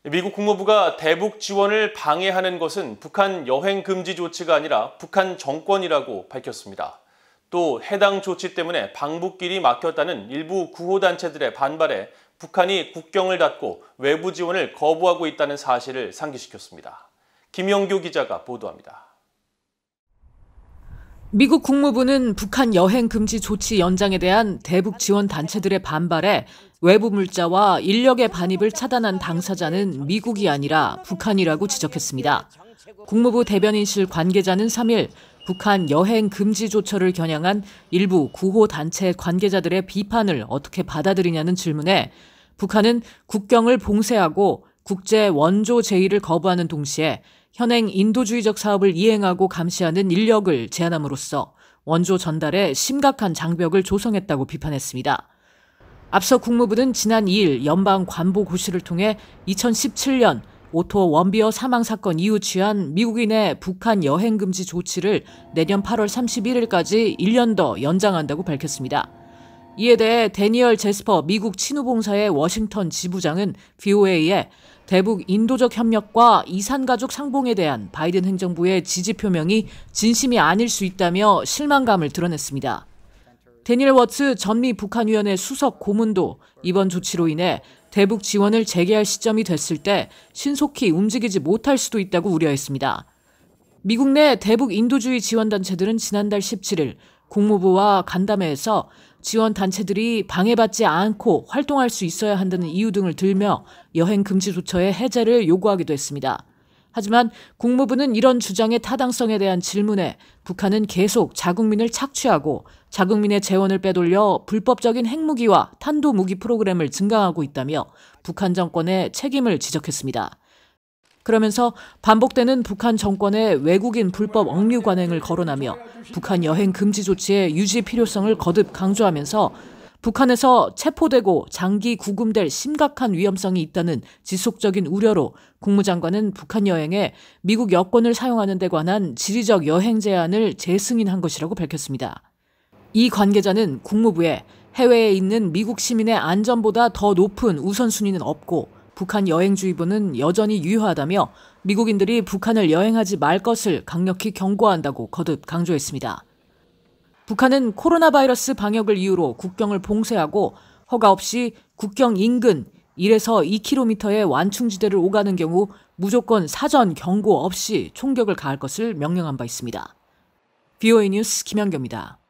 미국 국무부가 대북 지원을 방해하는 것은 북한 여행 금지 조치가 아니라 북한 정권이라고 밝혔습니다. 또 해당 조치 때문에 방북길이 막혔다는 일부 구호단체들의 반발에 북한이 국경을 닫고 외부 지원을 거부하고 있다는 사실을 상기시켰습니다. 김영교 기자가 보도합니다. 미국 국무부는 북한 여행 금지 조치 연장에 대한 대북 지원 단체들의 반발에 외부 물자와 인력의 반입을 차단한 당사자는 미국이 아니라 북한이라고 지적했습니다. 국무부 대변인실 관계자는 3일 북한 여행 금지 조처를 겨냥한 일부 구호 단체 관계자들의 비판을 어떻게 받아들이냐는 질문에 북한은 국경을 봉쇄하고 국제 원조 제의를 거부하는 동시에 현행 인도주의적 사업을 이행하고 감시하는 인력을 제한함으로써 원조 전달에 심각한 장벽을 조성했다고 비판했습니다. 앞서 국무부는 지난 2일 연방관보고시를 통해 2017년 오토 원비어 사망 사건 이후 취한 미국인의 북한 여행 금지 조치를 내년 8월 31일까지 1년 더 연장한다고 밝혔습니다. 이에 대해 데니얼 제스퍼 미국 친후봉사의 워싱턴 지부장은 VOA에 대북 인도적 협력과 이산가족 상봉에 대한 바이든 행정부의 지지 표명이 진심이 아닐 수 있다며 실망감을 드러냈습니다. 데니얼 워츠 전미 북한위원회 수석 고문도 이번 조치로 인해 대북 지원을 재개할 시점이 됐을 때 신속히 움직이지 못할 수도 있다고 우려했습니다. 미국 내 대북 인도주의 지원단체들은 지난달 17일 국무부와 간담회에서 지원단체들이 방해받지 않고 활동할 수 있어야 한다는 이유 등을 들며 여행 금지 조처의 해제를 요구하기도 했습니다. 하지만 국무부는 이런 주장의 타당성에 대한 질문에 북한은 계속 자국민을 착취하고 자국민의 재원을 빼돌려 불법적인 핵무기와 탄도무기 프로그램을 증강하고 있다며 북한 정권의 책임을 지적했습니다. 그러면서 반복되는 북한 정권의 외국인 불법 억류 관행을 거론하며 북한 여행 금지 조치의 유지 필요성을 거듭 강조하면서 북한에서 체포되고 장기 구금될 심각한 위험성이 있다는 지속적인 우려로 국무장관은 북한 여행에 미국 여권을 사용하는 데 관한 지리적 여행 제한을 재승인한 것이라고 밝혔습니다. 이 관계자는 국무부에 해외에 있는 미국 시민의 안전보다 더 높은 우선순위는 없고 북한 여행주의보는 여전히 유효하다며 미국인들이 북한을 여행하지 말 것을 강력히 경고한다고 거듭 강조했습니다. 북한은 코로나 바이러스 방역을 이유로 국경을 봉쇄하고 허가 없이 국경 인근 1에서 2km의 완충지대를 오가는 경우 무조건 사전 경고 없이 총격을 가할 것을 명령한 바 있습니다. VOA 뉴스 김연경입니다.